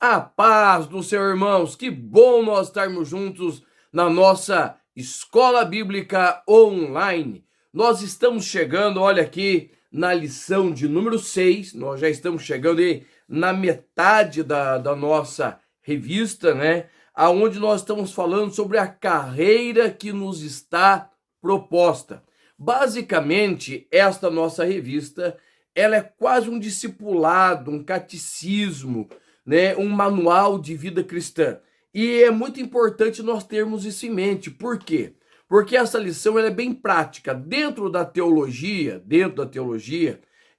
A paz do Senhor, irmãos. Que bom nós estarmos juntos na nossa Escola Bíblica Online. Nós estamos chegando, olha aqui, na lição de número 6. Nós já estamos chegando aí na metade da nossa revista, né? Aonde nós estamos falando sobre a carreira que nos está proposta. Basicamente, esta nossa revista, ela é quase um discipulado, um catecismo, né, um manual de vida cristã. E é muito importante nós termos isso em mente. Por quê? Porque essa lição ela é bem prática. Dentro da teologia,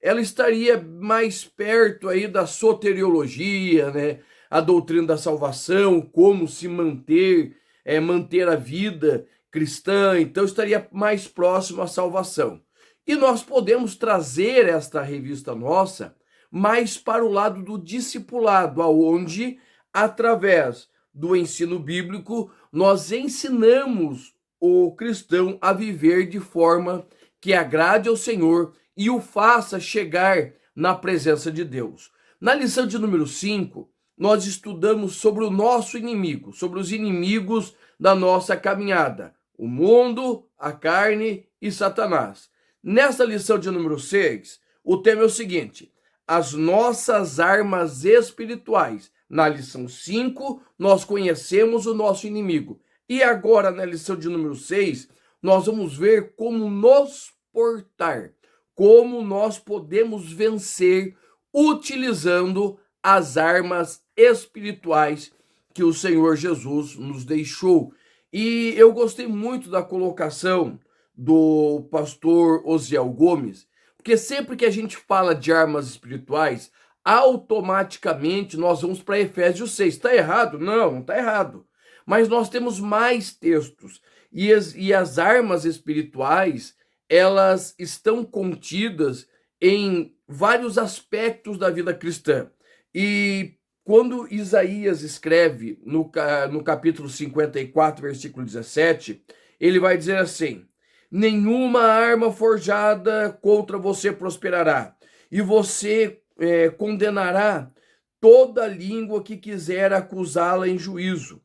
ela estaria mais perto aí da soteriologia, né, a doutrina da salvação, como se manter, manter a vida cristã. Então estaria mais próximo à salvação. E nós podemos trazer esta revista nossa mais para o lado do discipulado, aonde, através do ensino bíblico, nós ensinamos o cristão a viver de forma que agrade ao Senhor e o faça chegar na presença de Deus. Na lição de número 5, nós estudamos sobre o nosso inimigo, sobre os inimigos da nossa caminhada, o mundo, a carne e Satanás. Nessa lição de número 6, o tema é o seguinte: as nossas armas espirituais. Na lição 5, nós conhecemos o nosso inimigo. E agora, na lição de número 6, nós vamos ver como nos portar, como nós podemos vencer utilizando as armas espirituais que o Senhor Jesus nos deixou. E eu gostei muito da colocação do pastor Osiel Gomes, porque sempre que a gente fala de armas espirituais, automaticamente nós vamos para Efésios 6. Está errado? Não, não está errado. Mas nós temos mais textos. E as armas espirituais, elas estão contidas em vários aspectos da vida cristã. E quando Isaías escreve no capítulo 54, versículo 17, ele vai dizer assim: nenhuma arma forjada contra você prosperará, e você condenará toda língua que quiser acusá-la em juízo.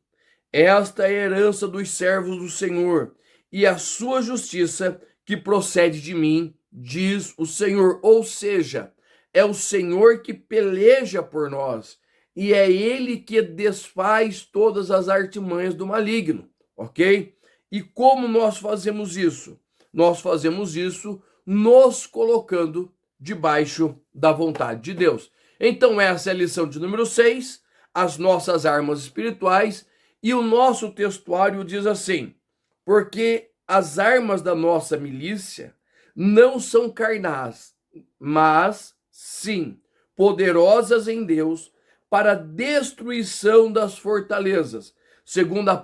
Esta é a herança dos servos do Senhor, e a sua justiça que procede de mim, diz o Senhor. Ou seja, é o Senhor que peleja por nós, e é Ele que desfaz todas as artimanhas do maligno, ok? E como nós fazemos isso? Nós fazemos isso nos colocando debaixo da vontade de Deus. Então essa é a lição de número 6, as nossas armas espirituais, e o nosso textuário diz assim: porque as armas da nossa milícia não são carnais, mas sim poderosas em Deus para a destruição das fortalezas. Segunda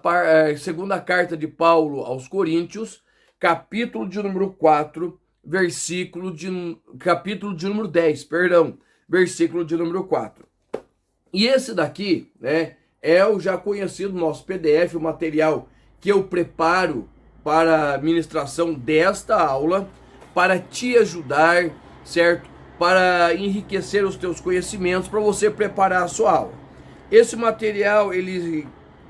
carta de Paulo aos Coríntios, capítulo de número 4, capítulo de número 10, versículo de número 4. E esse daqui, né, é o já conhecido nosso PDF, o material que eu preparo para a ministração desta aula, para te ajudar, certo? Para enriquecer os teus conhecimentos, para você preparar a sua aula. Esse material,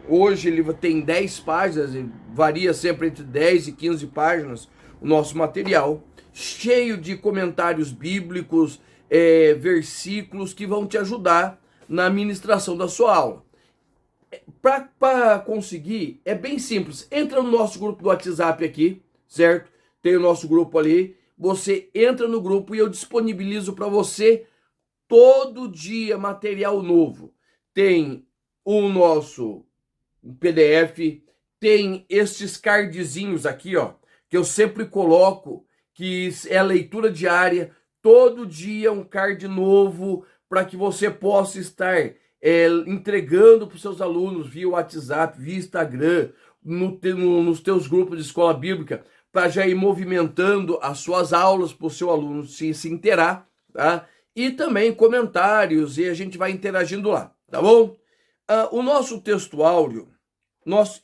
hoje ele tem 10 páginas, varia sempre entre 10 e 15 páginas o nosso material, cheio de comentários bíblicos, versículos que vão te ajudar na ministração da sua aula. Para conseguir, é bem simples. Entra no nosso grupo do WhatsApp aqui, certo? Tem o nosso grupo ali. Você entra no grupo e eu disponibilizo para você todo dia material novo. Tem o nosso PDF, tem estes cardzinhos aqui, ó, que eu sempre coloco, que é a leitura diária. Todo dia um card novo para que você possa estar entregando para os seus alunos via WhatsApp, via Instagram, nos teus grupos de escola bíblica, para já ir movimentando as suas aulas para o seu aluno se inteirar, tá? E também comentários, e a gente vai interagindo lá, tá bom? O nosso texto áureo,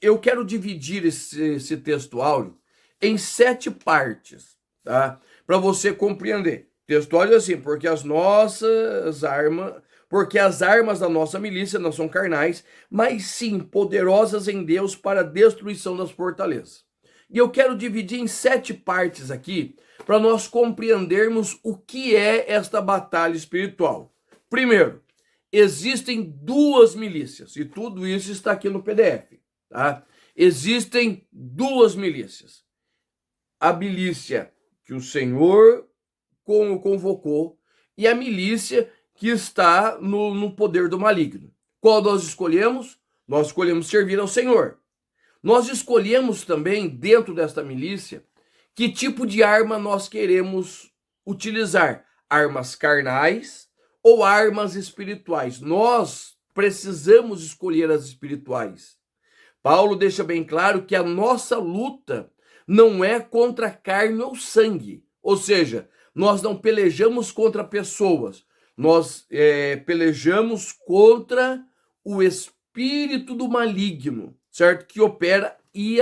eu quero dividir esse texto áureo em 7 partes, tá? Para você compreender. Texto áureo é assim, porque as nossas armas porque as armas da nossa milícia não são carnais, mas sim poderosas em Deus para a destruição das fortalezas. E eu quero dividir em 7 partes aqui, para nós compreendermos o que é esta batalha espiritual. Primeiro, existem 2 milícias, e tudo isso está aqui no PDF, tá? Existem 2 milícias. A milícia que o Senhor convocou e a milícia que está no poder do maligno. Qual nós escolhemos? Nós escolhemos servir ao Senhor. Nós escolhemos também, dentro desta milícia, que tipo de arma nós queremos utilizar. Armas carnais ou armas espirituais. Nós precisamos escolher as espirituais. Paulo deixa bem claro que a nossa luta não é contra carne ou sangue. Ou seja, nós não pelejamos contra pessoas, nós pelejamos contra o espírito do maligno, certo? Que opera e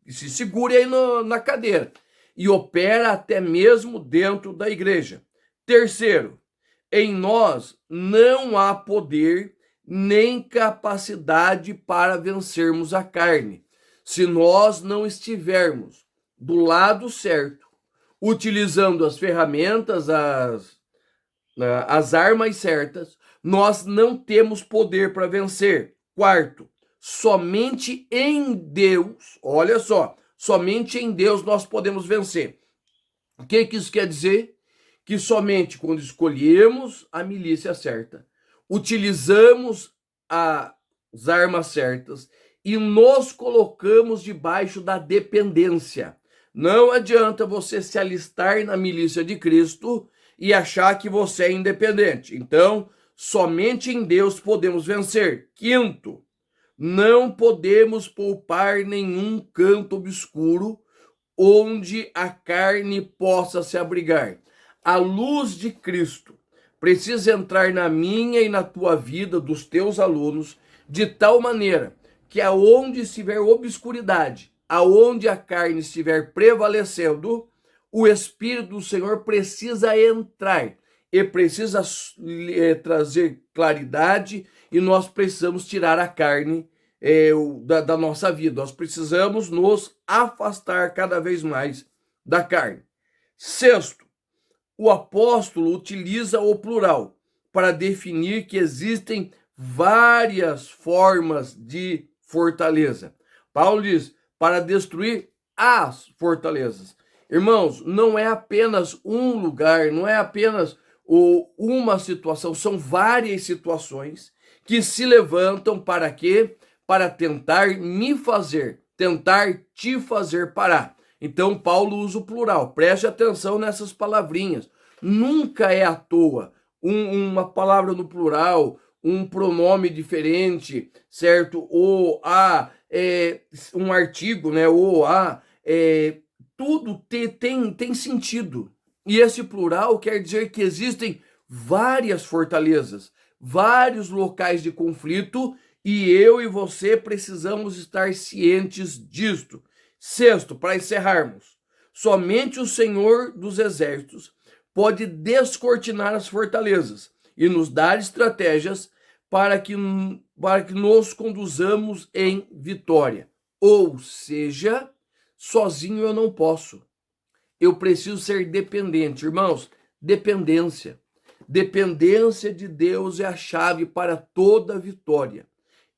se segura aí na cadeira e opera até mesmo dentro da igreja. Terceiro, em nós não há poder nem capacidade para vencermos a carne, se nós não estivermos do lado certo, utilizando as ferramentas, as armas certas, nós não temos poder para vencer. Quarto, somente em Deus, olha só, somente em Deus nós podemos vencer. O que isso quer dizer? Que somente quando escolhemos a milícia certa, utilizamos as armas certas e nos colocamos debaixo da dependência. Não adianta você se alistar na milícia de Cristo e achar que você é independente. Então, somente em Deus podemos vencer. Quinto, não podemos poupar nenhum canto obscuro onde a carne possa se abrigar. A luz de Cristo precisa entrar na minha e na tua vida, dos teus alunos, de tal maneira que aonde estiver obscuridade, aonde a carne estiver prevalecendo, o Espírito do Senhor precisa entrar e precisa trazer claridade, e nós precisamos tirar a carne da nossa vida. Nós precisamos nos afastar cada vez mais da carne. Sexto, o apóstolo utiliza o plural para definir que existem várias formas de fortaleza. Paulo diz, para destruir as fortalezas. Irmãos, não é apenas um lugar, não é apenas uma situação, são várias situações que se levantam para quê? Para tentar tentar te fazer parar. Então, Paulo usa o plural. Preste atenção nessas palavrinhas. Nunca é à toa uma palavra no plural, um pronome diferente, certo? Ou um artigo, né? Ou tudo tem sentido. E esse plural quer dizer que existem várias fortalezas, vários locais de conflito, e eu e você precisamos estar cientes disto. Sexto, para encerrarmos, somente o Senhor dos Exércitos pode descortinar as fortalezas e nos dar estratégias para que nos conduzamos em vitória. Ou seja, sozinho eu não posso. Eu preciso ser dependente. Irmãos, dependência. Dependência de Deus é a chave para toda vitória.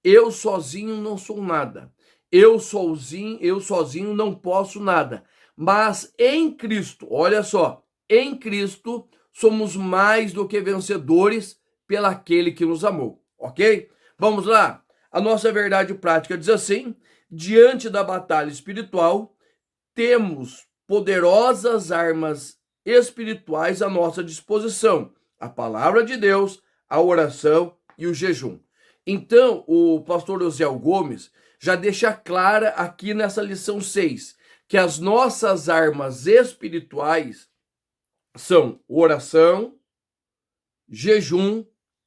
Eu sozinho não sou nada. Eu sozinho não posso nada. Mas em Cristo, olha só, em Cristo somos mais do que vencedores pelaquele que nos amou, ok? Vamos lá. A nossa verdade prática diz assim: diante da batalha espiritual, temos poderosas armas espirituais à nossa disposição: a palavra de Deus, a oração e o jejum. Então, o pastor Osiel Gomes já deixa clara aqui nessa lição 6 que as nossas armas espirituais são oração, jejum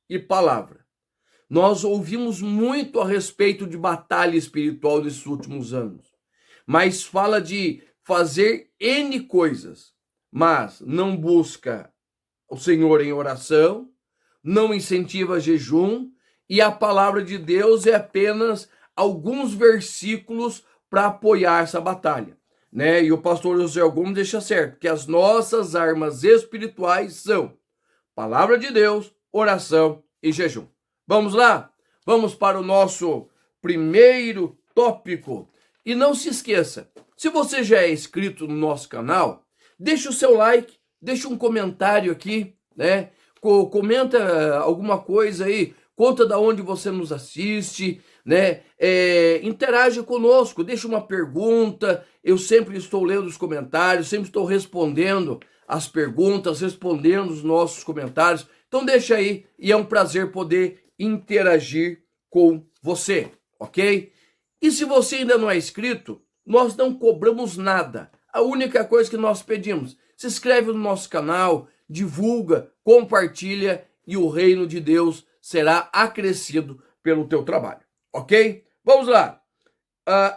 e palavra. Nós ouvimos muito a respeito de batalha espiritual nesses últimos anos, mas fala de fazer N coisas, mas não busca o Senhor em oração, não incentiva jejum, e a palavra de Deus é apenas alguns versículos para apoiar essa batalha, né? E o pastor José Gomes deixa certo que as nossas armas espirituais são palavra de Deus, oração e jejum. Vamos lá? Vamos para o nosso primeiro tópico. E não se esqueça, se você já é inscrito no nosso canal, deixa o seu like, deixa um comentário aqui, né? Comenta alguma coisa aí, conta da onde você nos assiste, né? Interage conosco, deixa uma pergunta. Eu sempre estou lendo os comentários, sempre estou respondendo as perguntas, respondendo os nossos comentários. Então deixa aí, e é um prazer poder interagir com você, ok? E se você ainda não é inscrito, nós não cobramos nada. A única coisa que nós pedimos, se inscreve no nosso canal, divulga, compartilha e o reino de Deus será acrescido pelo teu trabalho, ok? Vamos lá.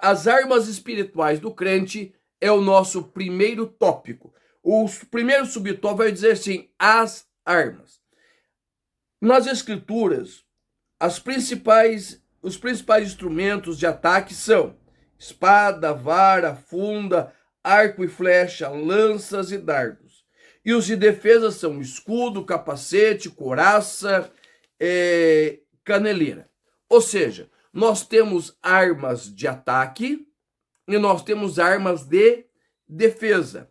As armas espirituais do crente é o nosso primeiro tópico. O primeiro subtópico vai dizer assim, as armas. Nas escrituras, os principais instrumentos de ataque são espada, vara, funda, arco e flecha, lanças e dardos. E os de defesa são escudo, capacete, couraça, caneleira. Ou seja, nós temos armas de ataque e nós temos armas de defesa.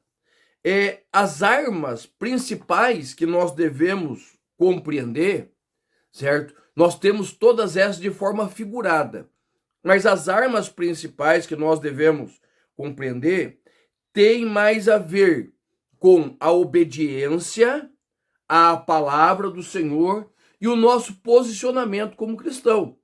As armas principais que nós devemos compreender, certo? Nós temos todas essas de forma figurada, mas as armas principais que nós devemos compreender têm mais a ver com a obediência à palavra do Senhor e o nosso posicionamento como cristão.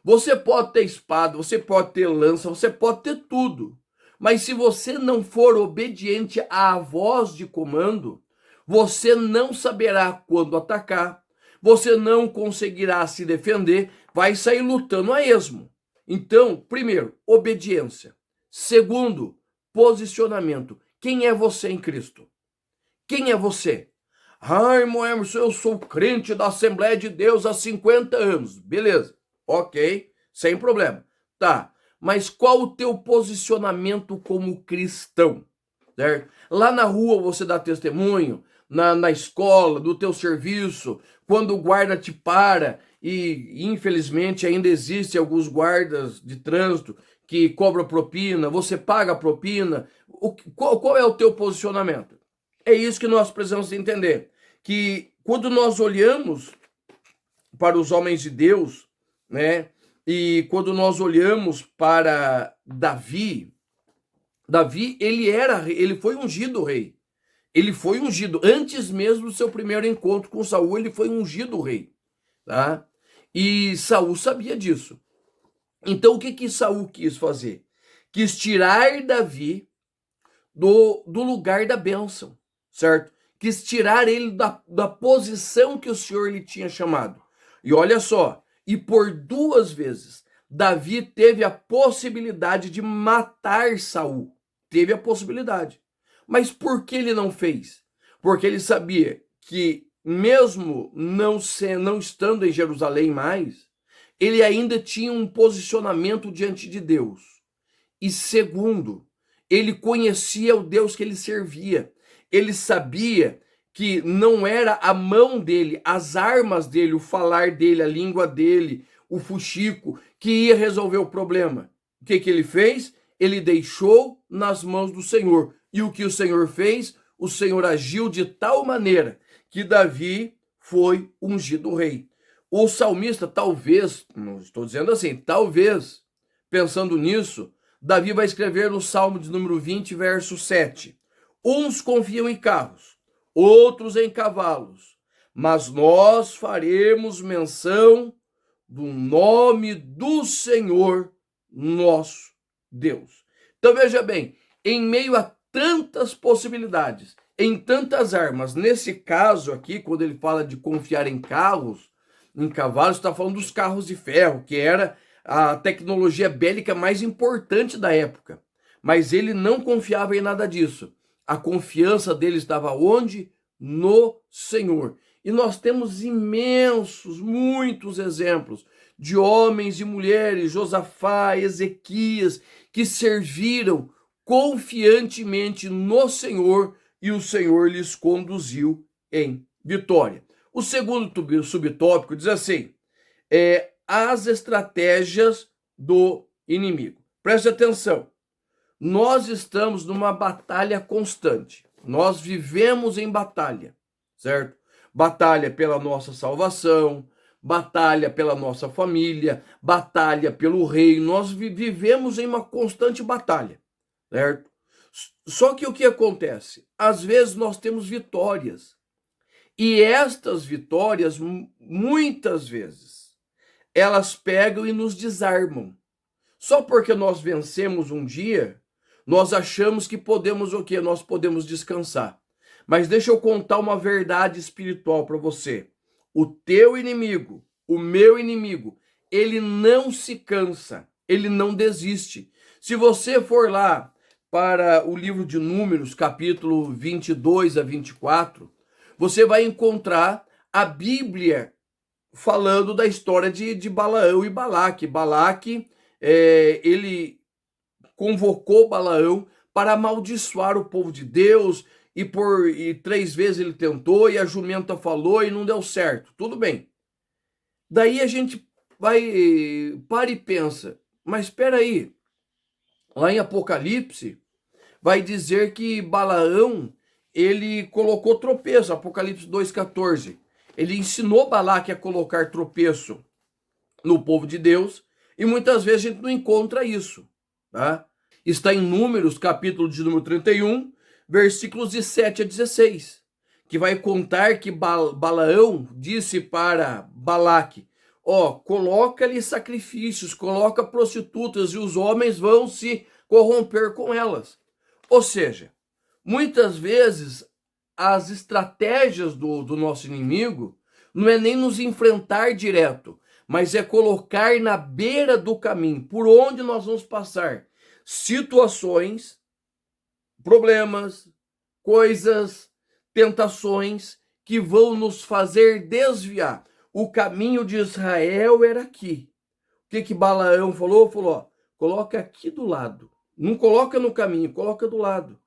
Você pode ter espada, você pode ter lança, você pode ter tudo, mas se você não for obediente à voz de comando, você não saberá quando atacar, você não conseguirá se defender, vai sair lutando a esmo. Então, primeiro, obediência. Segundo, posicionamento. Quem é você em Cristo? Quem é você? Irmão Emerson, eu sou crente da Assembleia de Deus há 50 anos. Beleza, ok, sem problema. Tá, mas qual o teu posicionamento como cristão? Certo? Lá na rua você dá testemunho, na escola, do teu serviço, quando o guarda te para, e infelizmente ainda existem alguns guardas de trânsito que cobram propina, você paga a propina, qual é o teu posicionamento? É isso que nós precisamos entender, que quando nós olhamos para os homens de Deus, né, e quando nós olhamos para Davi, ele foi ungido rei. Ele foi ungido antes mesmo do seu primeiro encontro com Saul, ele foi ungido rei, tá? E Saul sabia disso. Então o que Saul quis fazer? Quis tirar Davi do lugar da bênção, certo? Quis tirar ele da posição que o Senhor lhe tinha chamado. E olha só, e por 2 vezes Davi teve a possibilidade de matar Saul. Teve a possibilidade. Mas por que ele não fez? Porque ele sabia que, mesmo não estando em Jerusalém mais, ele ainda tinha um posicionamento diante de Deus. E segundo, ele conhecia o Deus que ele servia. Ele sabia que não era a mão dele, as armas dele, o falar dele, a língua dele, o fuxico, que ia resolver o problema. O que ele fez? Ele deixou nas mãos do Senhor. E o que o Senhor fez? O Senhor agiu de tal maneira que Davi foi ungido rei. O salmista, talvez, não estou dizendo assim, talvez, pensando nisso, Davi vai escrever no Salmo de número 20, verso 7. Uns confiam em carros, outros em cavalos, mas nós faremos menção do nome do Senhor nosso Deus. Então veja bem, em meio a tantas possibilidades, em tantas armas, nesse caso aqui, quando ele fala de confiar em carros, em cavalos, está falando dos carros de ferro, que era a tecnologia bélica mais importante da época. Mas ele não confiava em nada disso. A confiança dele estava onde? No Senhor. E nós temos imensos, muitos exemplos de homens e mulheres, Josafá, Ezequias, que serviram confiantemente no Senhor e o Senhor lhes conduziu em vitória. O segundo subtópico diz assim, as estratégias do inimigo. Preste atenção, nós estamos numa batalha constante, nós vivemos em batalha, certo? Batalha pela nossa salvação, batalha pela nossa família, batalha pelo reino, nós vivemos em uma constante batalha, certo? Só que o que acontece? Às vezes nós temos vitórias, e estas vitórias, muitas vezes, elas pegam e nos desarmam. Só porque nós vencemos um dia, nós achamos que podemos o quê? Nós podemos descansar. Mas deixa eu contar uma verdade espiritual para você. O teu inimigo, o meu inimigo, ele não se cansa, ele não desiste. Se você for lá para o livro de Números, capítulo 22 a 24, você vai encontrar a Bíblia falando da história de Balaão e Balaque. Balaque, ele convocou Balaão para amaldiçoar o povo de Deus, e 3 vezes ele tentou, e a jumenta falou e não deu certo. Tudo bem. Daí a gente para e pensa, mas espera aí, lá em Apocalipse, vai dizer que Balaão, ele colocou tropeço, Apocalipse 2,14. Ele ensinou Balaque a colocar tropeço no povo de Deus, e muitas vezes a gente não encontra isso, tá? Está em Números, capítulo de número 31, versículos de 7 a 16, que vai contar que Balaão disse para Balaque, coloca-lhe sacrifícios, coloca prostitutas, e os homens vão se corromper com elas. Ou seja, muitas vezes as estratégias do nosso inimigo não é nem nos enfrentar direto, mas é colocar na beira do caminho, por onde nós vamos passar, situações, problemas, coisas, tentações que vão nos fazer desviar. O caminho de Israel era aqui. O que Balaão falou? Falou, coloca aqui do lado. Não coloca no caminho, coloca do lado.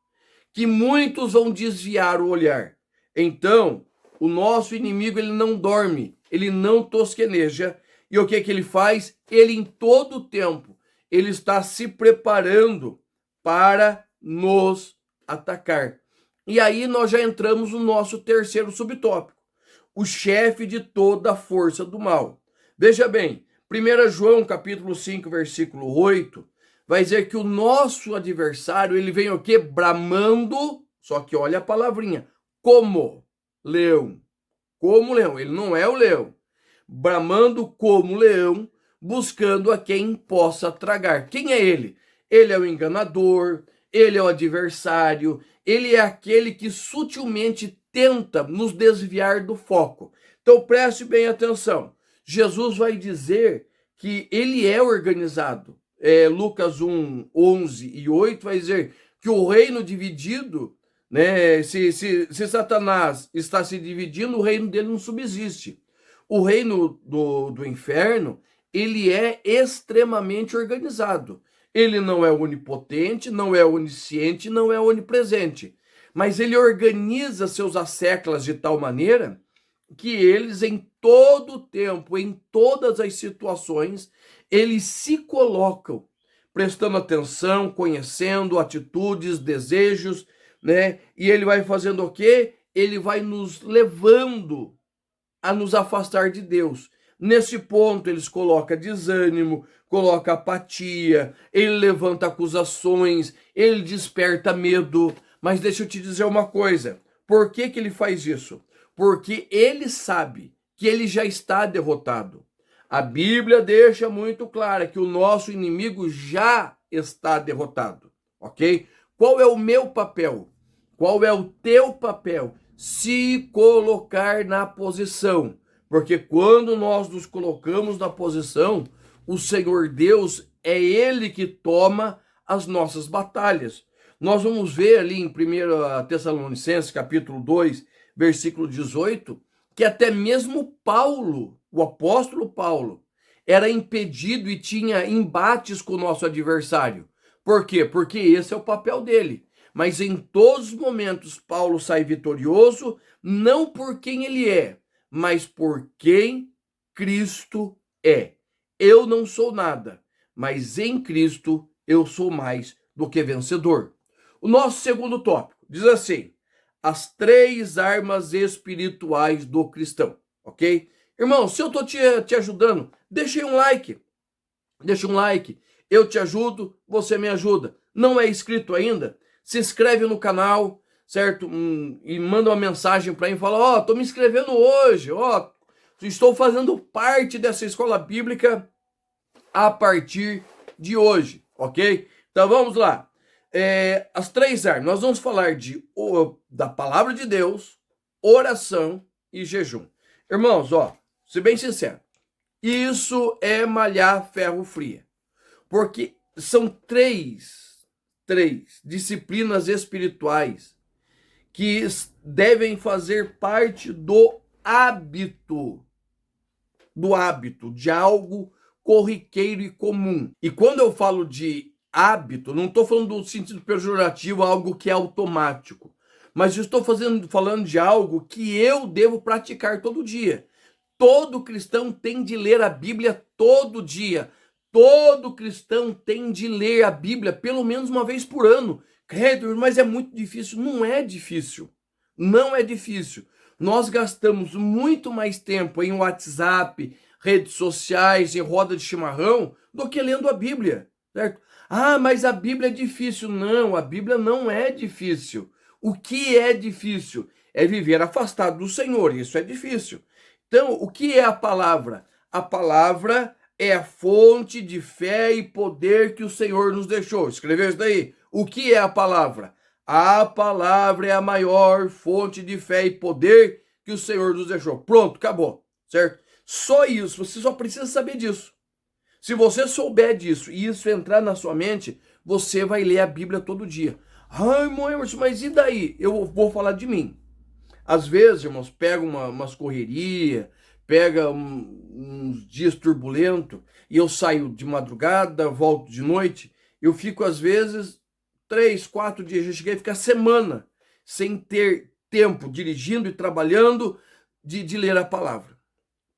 Que muitos vão desviar o olhar. Então, o nosso inimigo, ele não dorme, ele não tosqueneja. E o que ele faz? Ele, em todo o tempo, ele está se preparando para nos atacar. E aí nós já entramos no nosso terceiro subtópico. O chefe de toda a força do mal. Veja bem, 1 João capítulo 5, versículo 8, vai dizer que o nosso adversário, ele vem o quê? Bramando, só que olha a palavrinha, como leão. Como leão, ele não é o leão. Bramando como leão, buscando a quem possa tragar. Quem é ele? Ele é o enganador, ele é o adversário, ele é aquele que sutilmente tenta nos desviar do foco. Então preste bem atenção. Jesus vai dizer que ele é organizado. Lucas 1, 11 e 8 vai dizer que o reino dividido, né, se Satanás está se dividindo, o reino dele não subsiste. O reino do inferno, ele é extremamente organizado. Ele não é onipotente, não é onisciente, não é onipresente. Mas ele organiza seus asseclas de tal maneira que eles, em todo o tempo, em todas as situações, eles se colocam, prestando atenção, conhecendo atitudes, desejos, né? E ele vai fazendo o quê? Ele vai nos levando a nos afastar de Deus. Nesse ponto, eles colocam desânimo, coloca apatia, ele levanta acusações, ele desperta medo. Mas deixa eu te dizer uma coisa, por que ele faz isso? Porque ele sabe que ele já está derrotado. A Bíblia deixa muito clara que o nosso inimigo já está derrotado, ok? Qual é o meu papel? Qual é o teu papel? Se colocar na posição. Porque quando nós nos colocamos na posição, o Senhor Deus é Ele que toma as nossas batalhas. Nós vamos ver ali em 1 Tessalonicenses, capítulo 2, versículo 18, que até mesmo Paulo, o apóstolo Paulo, era impedido e tinha embates com o nosso adversário. Por quê? Porque esse é o papel dele. Mas em todos os momentos Paulo sai vitorioso, não por quem ele é, mas por quem Cristo é. Eu não sou nada, mas em Cristo eu sou mais do que vencedor. O nosso segundo tópico diz assim: as 3 armas espirituais do cristão, ok? Irmão, se eu estou te ajudando, deixa um like. Deixa um like. Eu te ajudo, você me ajuda. Não é inscrito ainda? Se inscreve no canal, certo? E manda uma mensagem para mim, fala: ó, tô me inscrevendo hoje, ó, estou fazendo parte dessa escola bíblica a partir de hoje, ok? Então vamos lá. As 3 armas, nós vamos falar da palavra de Deus, oração e jejum. Irmãos, ó, ser bem sincero, isso é malhar ferro fria, porque são três disciplinas espirituais que devem fazer parte do hábito, de algo corriqueiro e comum. E quando eu falo de hábito, não estou falando do sentido pejorativo, algo que é automático, mas eu estou falando de algo que eu devo praticar todo dia. Todo cristão tem de ler a Bíblia todo dia. Todo cristão tem de ler a Bíblia pelo menos uma vez por ano. Credo, mas é muito difícil. Não é difícil. Não é difícil. Nós gastamos muito mais tempo em WhatsApp, redes sociais, em roda de chimarrão, do que lendo a Bíblia, certo? Ah, mas a Bíblia é difícil. Não, a Bíblia não é difícil. O que é difícil é viver afastado do Senhor. Isso é difícil. Então, o que é a palavra? A palavra é a fonte de fé e poder que o Senhor nos deixou. Escreveu isso daí? O que é a palavra? A palavra é a maior fonte de fé e poder que o Senhor nos deixou. Pronto, acabou, certo? Só isso, você só precisa saber disso. Se você souber disso e isso entrar na sua mente, você vai ler a Bíblia todo dia. Ai, Emerson, mas e daí? Eu vou falar de mim. Às vezes, irmãos, pega umas correrias, pega uns dias turbulentos, e eu saio de madrugada, volto de noite, eu fico às vezes 3, 4 dias, já cheguei a ficar semana sem ter tempo dirigindo e trabalhando de ler a palavra.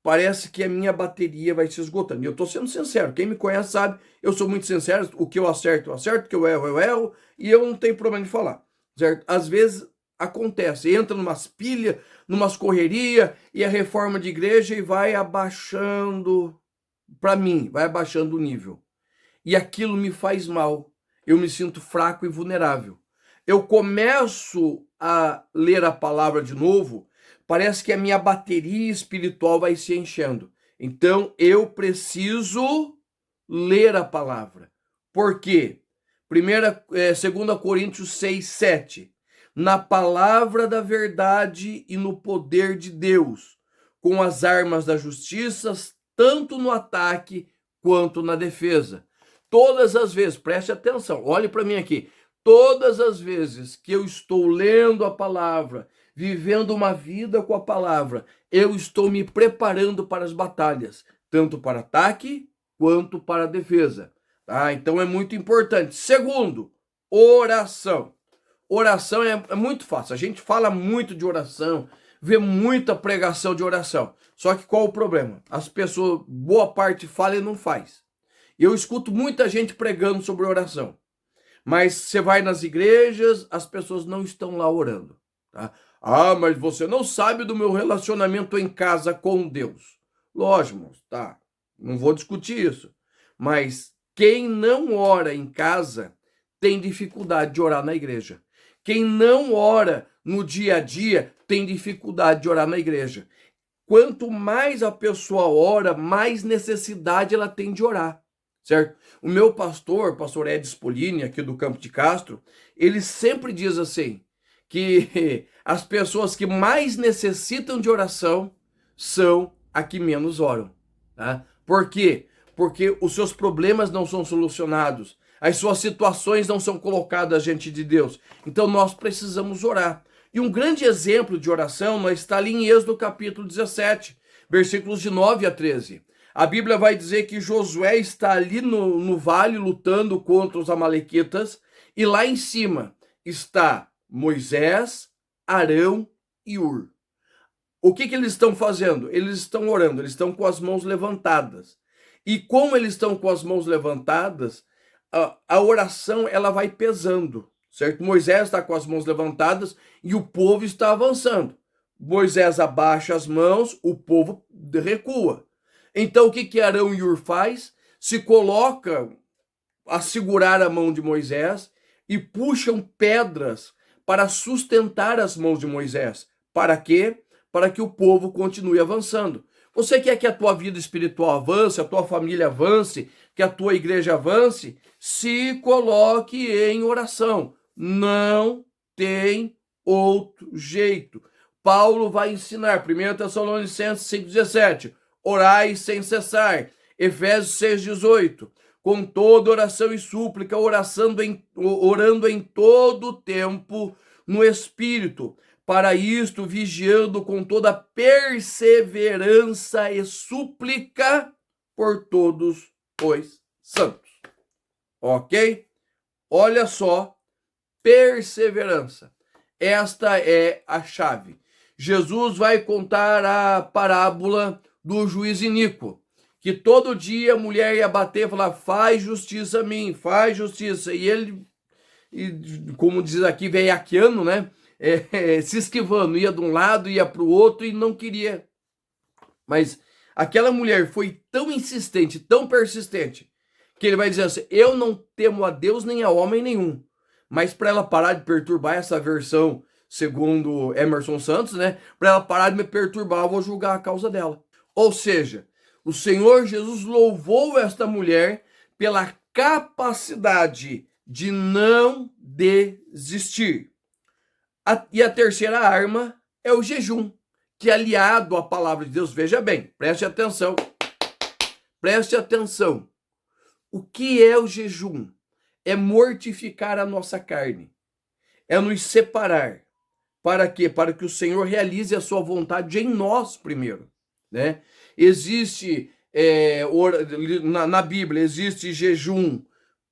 Parece que a minha bateria vai se esgotando. E eu estou sendo sincero, quem me conhece sabe, eu sou muito sincero, o que eu acerto, o que eu erro, e eu não tenho problema de falar, certo? Às vezes acontece, entra numas pilhas, numas correrias, e a reforma de igreja e vai abaixando, para mim, vai abaixando o nível. E aquilo me faz mal, eu me sinto fraco e vulnerável. Eu começo a ler a palavra de novo, parece que a minha bateria espiritual vai se enchendo. Então, eu preciso ler a palavra. Por quê? 2 Coríntios 6, 7. Na palavra da verdade e no poder de Deus, com as armas da justiça, tanto no ataque quanto na defesa. Todas as vezes, preste atenção, olhe para mim aqui, todas as vezes que eu estou lendo a palavra, vivendo uma vida com a palavra, eu estou me preparando para as batalhas, tanto para ataque quanto para defesa. Tá? Então é muito importante. Segundo, oração. Oração é muito fácil. A gente fala muito de oração, vê muita pregação de oração. Só que qual o problema? As pessoas, boa parte fala e não faz. Eu escuto muita gente pregando sobre oração. Mas você vai nas igrejas, as pessoas não estão lá orando. Tá? Ah, mas você não sabe do meu relacionamento em casa com Deus. Lógico, tá? Não vou discutir isso. Mas quem não ora em casa tem dificuldade de orar na igreja. Quem não ora no dia a dia tem dificuldade de orar na igreja. Quanto mais a pessoa ora, mais necessidade ela tem de orar, certo? O meu pastor Ed Spolini, aqui do Campo de Castro, ele sempre diz assim, que as pessoas que mais necessitam de oração são as que menos oram. Tá? Por quê? Porque os seus problemas não são solucionados, as suas situações não são colocadas diante de Deus. Então nós precisamos orar. E um grande exemplo de oração está ali em Êxodo capítulo 17, versículos de 9 a 13. A Bíblia vai dizer que Josué está ali no vale lutando contra os amalequitas, e lá em cima está Moisés, Arão e Hur. O que eles estão fazendo? Eles estão orando, eles estão com as mãos levantadas. E como eles estão com as mãos levantadas, a oração ela vai pesando, certo? Moisés está com as mãos levantadas e o povo está avançando. Moisés abaixa as mãos, o povo recua. Então o que Arão e Hur faz? Se coloca a segurar a mão de Moisés e puxam pedras para sustentar as mãos de Moisés. Para quê? Para que o povo continue avançando. Você quer que a tua vida espiritual avance, a tua família avance, que a tua igreja avance? Se coloque em oração. Não tem outro jeito. Paulo vai ensinar, 1 Tessalonicenses 5,17, orai sem cessar. Efésios 6,18, com toda oração e súplica, orando em todo o tempo no Espírito. Para isto, vigiando com toda perseverança e súplica por todos os santos. Ok? Olha só, perseverança. Esta é a chave. Jesus vai contar a parábola do juiz iníquo, que todo dia a mulher ia bater e falar, faz justiça a mim, faz justiça. E ele, como diz aqui, veiaquiano, né? Se esquivando, ia de um lado, ia para o outro e não queria. Mas aquela mulher foi tão insistente, tão persistente, que ele vai dizer assim, eu não temo a Deus nem a homem nenhum. Mas para ela parar de perturbar, essa versão segundo Emerson Santos, né? Para ela parar de me perturbar, eu vou julgar a causa dela. Ou seja, o Senhor Jesus louvou esta mulher pela capacidade de não desistir. E a terceira arma é o jejum, que é aliado à palavra de Deus. Veja bem, preste atenção. Preste atenção. O que é o jejum? É mortificar a nossa carne. É nos separar. Para quê? Para que o Senhor realize a sua vontade em nós primeiro, né? Existe, na Bíblia, existe jejum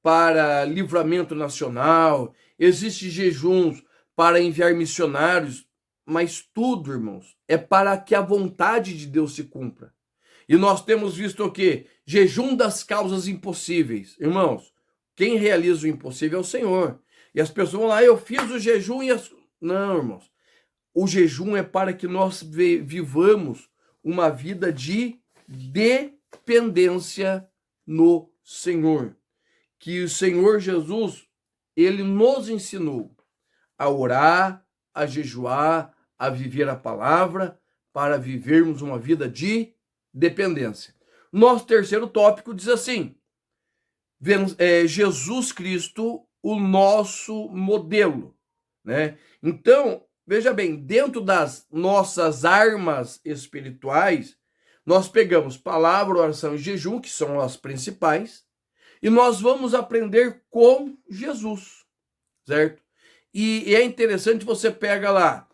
para livramento nacional, existe jejuns para enviar missionários, mas tudo, irmãos, é para que a vontade de Deus se cumpra. E nós temos visto o quê? Jejum das causas impossíveis. Irmãos, quem realiza o impossível é o Senhor. E as pessoas vão lá, eu fiz o jejum e Não, irmãos. O jejum é para que nós vivamos uma vida de dependência no Senhor. Que o Senhor Jesus, ele nos ensinou a orar, a jejuar, a viver a palavra, para vivermos uma vida de dependência. Nosso terceiro tópico diz assim, Jesus Cristo, o nosso modelo, né? Então, veja bem, dentro das nossas armas espirituais, nós pegamos palavra, oração e jejum, que são as principais, e nós vamos aprender com Jesus, certo? E é interessante, você pega lá,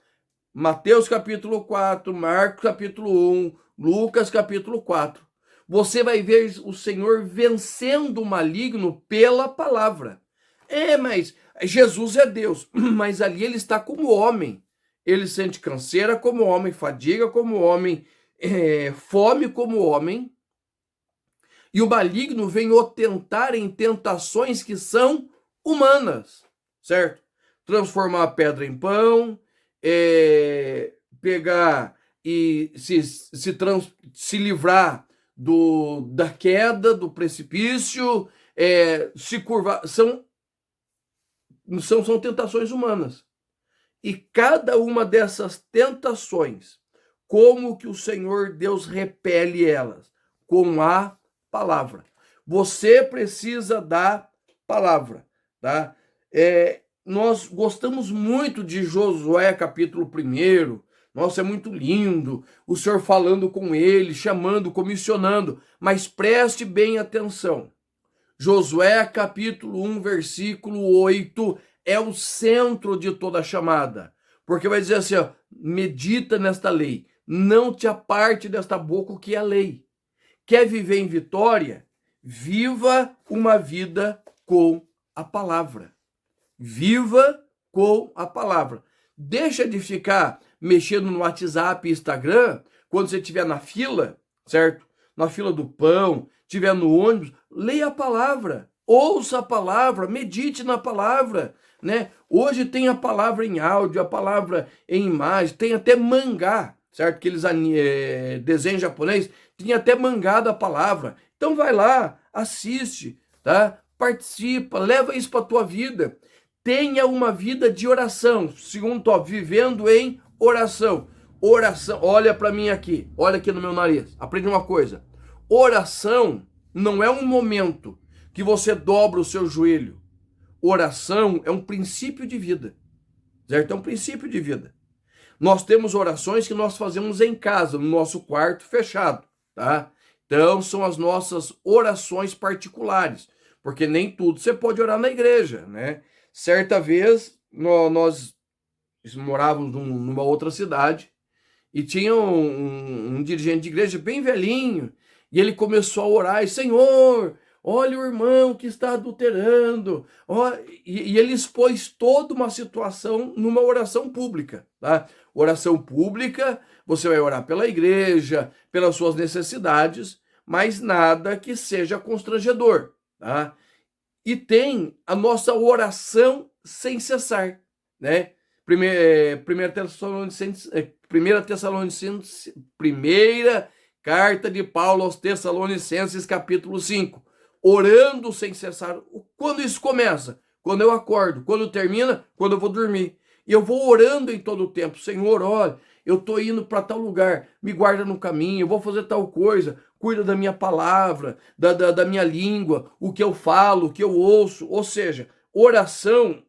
Mateus capítulo 4, Marcos capítulo 1, Lucas capítulo 4. Você vai ver o Senhor vencendo o maligno pela palavra. Mas Jesus é Deus, mas ali ele está como homem. Ele sente canseira como homem, fadiga como homem, fome como homem. E o maligno vem o tentar em tentações que são humanas, certo? Transformar a pedra em pão, pegar e se livrar da queda, do precipício, se curvar. São tentações humanas. E cada uma dessas tentações, como que o Senhor Deus repele elas? Com a palavra. Você precisa da palavra, tá? Nós gostamos muito de Josué capítulo 1. Nossa, é muito lindo. O Senhor falando com ele, chamando, comissionando. Mas preste bem atenção. Josué capítulo 1, versículo 8 é o centro de toda a chamada. Porque vai dizer assim, ó, medita nesta lei, não te aparte desta boca o que é a lei. Quer viver em vitória? Viva uma vida com a palavra. Viva com a palavra. Deixa de ficar mexendo no WhatsApp e Instagram quando você estiver na fila, certo? Na fila do pão, estiver no ônibus, leia a palavra, ouça a palavra, medite na palavra, né? Hoje tem a palavra em áudio, a palavra em imagem, tem até mangá, certo? Aqueles desenhos japonês, tinha até mangá da palavra. Então vai lá, assiste, tá? Participa, leva isso para a tua vida. Tenha uma vida de oração. Segundo, ó, vivendo em oração. Oração, olha para mim aqui, olha aqui no meu nariz. Aprende uma coisa. Oração não é um momento que você dobra o seu joelho. Oração é um princípio de vida, certo? É um princípio de vida. Nós temos orações que nós fazemos em casa, no nosso quarto fechado, tá? Então, são as nossas orações particulares, porque nem tudo você pode orar na igreja, né? Certa vez, nós morávamos numa outra cidade e tinha um dirigente de igreja bem velhinho e ele começou a orar e, Senhor, olha o irmão que está adulterando. E ele expôs toda uma situação numa oração pública, tá? Oração pública, você vai orar pela igreja, pelas suas necessidades, mas nada que seja constrangedor, tá? E tem a nossa oração sem cessar, né? Primeira carta de Paulo aos Tessalonicenses, capítulo 5. Orando sem cessar. Quando isso começa? Quando eu acordo. Quando termina? Quando eu vou dormir. E eu vou orando em todo o tempo. Senhor, olha, eu estou indo para tal lugar, me guarda no caminho, eu vou fazer tal coisa, cuida da minha palavra, da minha língua, o que eu falo, o que eu ouço. Ou seja, oração,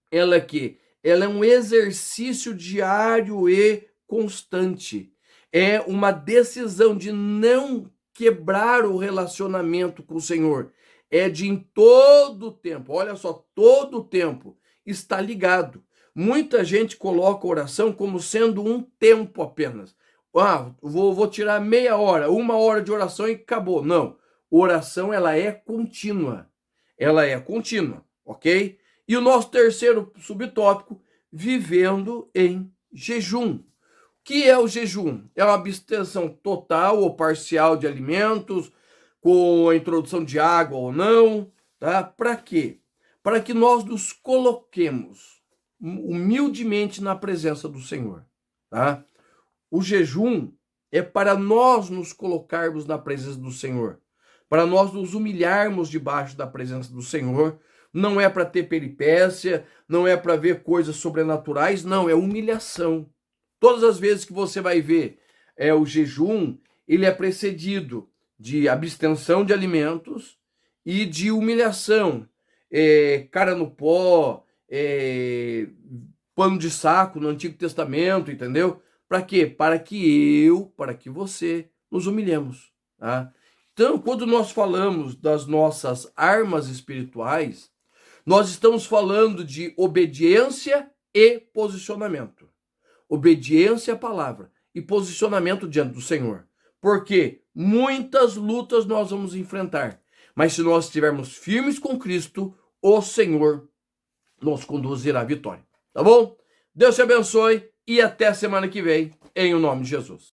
ela é um exercício diário e constante. É uma decisão de não quebrar o relacionamento com o Senhor. É de em todo o tempo, olha só, todo o tempo está ligado. Muita gente coloca a oração como sendo um tempo apenas. Vou tirar meia hora, 1 hora de oração e acabou. Não, oração ela é contínua. Ela é contínua, ok? E o nosso terceiro subtópico, vivendo em jejum. O que é o jejum? É uma abstenção total ou parcial de alimentos, com a introdução de água ou não, tá? Para quê? Para que nós nos coloquemos humildemente na presença do Senhor, tá? O jejum é para nós nos colocarmos na presença do Senhor, para nós nos humilharmos debaixo da presença do Senhor. Não é para ter peripécia, não é para ver coisas sobrenaturais, não, é humilhação. Todas as vezes que você vai ver o jejum, ele é precedido de abstenção de alimentos e de humilhação. Cara no pó, pano de saco no Antigo Testamento, entendeu? Para quê? Para que você nos humilhemos, tá? Então, quando nós falamos das nossas armas espirituais, nós estamos falando de obediência e posicionamento. Obediência à palavra e posicionamento diante do Senhor. Porque muitas lutas nós vamos enfrentar, mas se nós estivermos firmes com Cristo, o Senhor nos conduzirá à vitória. Tá bom? Deus te abençoe e até semana que vem, em o nome de Jesus.